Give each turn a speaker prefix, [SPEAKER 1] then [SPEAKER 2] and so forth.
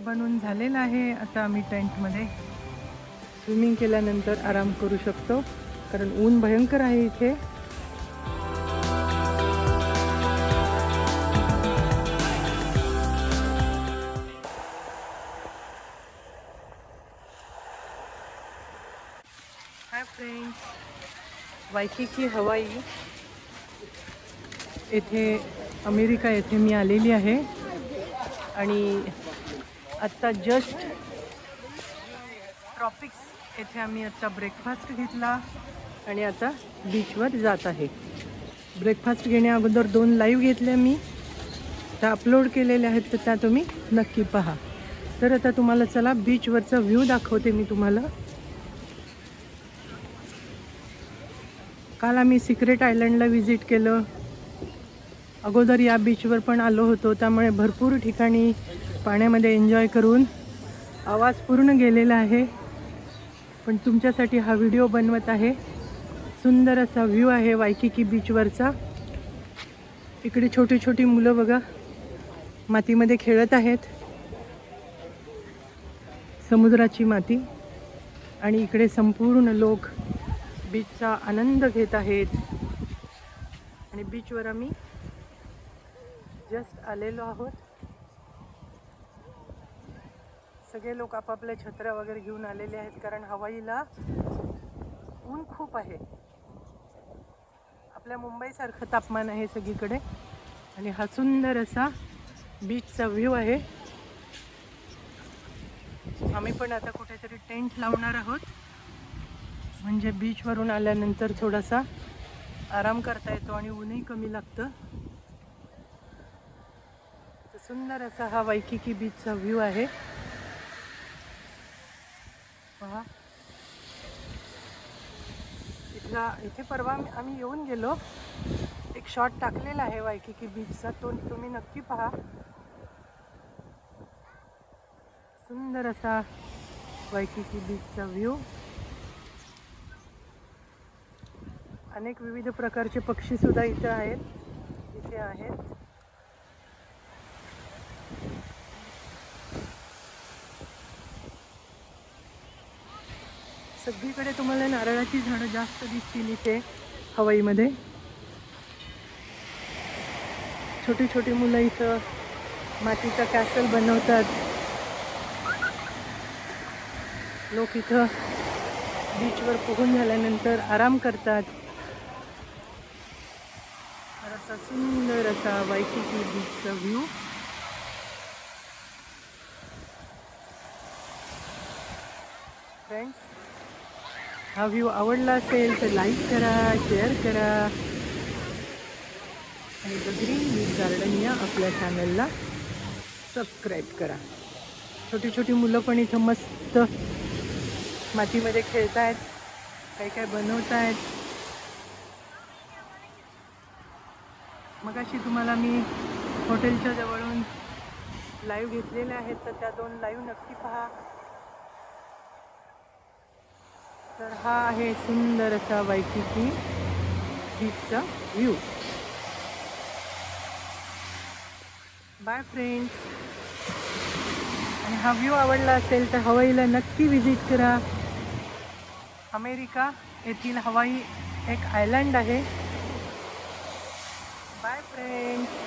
[SPEAKER 1] बनवून झालेला आहे. आता आम्ही टेंटमध्ये स्विमिंग केल्यानंतर आराम करू शकतो, कारण ऊन भयंकर आहे इथे. हाय फ्रेंड्स, वायकिकी हवाई येथे अमेरिका येथे मी आलेली आहे आणि आत्ता जस्ट ट्रॉपिक्स येथे आम्ही आत्ता ब्रेकफास्ट घेतला आणि आता बीचवर जात आहे. ब्रेकफास्ट घेण्या अगोदर 2 लाईव्ह घेतल्या मी, त्या अपलोड केलेल्या आहेत, तर त्या तुम्ही नक्की पहा. तर आता तुम्हाला चला बीचवरचा व्ह्यू दाखवते मी तुम्हाला. काल आम्ही सिक्रेट आयलंडला व्हिजिट केलं. अगोदर या बीचवर पण आलो होतो, त्यामुळे भरपूर ठिकाणी पाण्यामध्ये एन्जॉय करून आवाज पूर्ण गेलेला आहे. पण तुमच्यासाठी हा व्हिडिओ बनवत आहे. सुंदर असा व्ह्यू आहे वायकिकी बीचवरचा. इकडे छोटी छोटी मुलं बघा मातीमध्ये खेळत आहेत, समुद्राची माती. आणि इकडे संपूर्ण लोक बीचचा आनंद घेत आहेत. आणि बीचवर आम्ही जस्ट आलेलो आहोत. सगळे लोक आपापल्या छत्र्या वगैरे घेऊन आलेले आहेत, कारण हवाईला ऊन खूप आहे. आपल्या मुंबईसारखं तापमान आहे सगळीकडे. आणि हा सुंदर असा बीचचा व्ह्यू आहे. आम्ही पण आता कुठेतरी टेंट लावणार आहोत, म्हणजे बीचवरून आल्यानंतर थोडासा आराम करता येतो आणि ऊनही कमी लागतं. तर सुंदर असा हा वायकिकी बीचचा व्ह्यू आहे. पहा, इथे परवा आम्ही येऊन गेलो, एक शॉट टाकलेला आहे वायकिकी बीचचा, तो तुम्ही नक्की पहा. सुंदर असा वायकिकी बीचचा व्ह्यू. अनेक विविध प्रकारचे पक्षी सुद्धा इथे आहेत. सगळीकडे तुम्हाला नारळाची झाडं जास्त दिसतील इथे हवाईमध्ये. छोटी छोटी मुलं इथं मातीचा कॅसल बनवतात. लोक इथं बीचवर पोहून झाल्यानंतर आराम करतात. असा सुंदर असा वायकिकी बीचचा व्ह्यू. फ्रेंड्स, हा व्ह्यू आवडला असेल तर लाईक करा, शेअर करा आणि द ग्रीन बीच गार्डन या आपल्या चॅनलला सबस्क्राईब करा. छोटी छोटी मुलं पण इथं मस्त मातीमध्ये खेळत आहेत, काय बनवत आहेत. मगाशी तुम्हाला मी हॉटेलच्या जवळून लाईव्ह घेतलेल्या आहेत, तर त्या 2 लाईव्ह नक्की पहा. तर हा आहे सुंदर असा वायकिकी बीचचा व्ह्यू. Bye friends. आणि हा व्ह्यू आवडला असेल तर हवाईला नक्की व्हिजिट करा. अमेरिका येथील हवाई एक आयलंड आहे. Bye friends.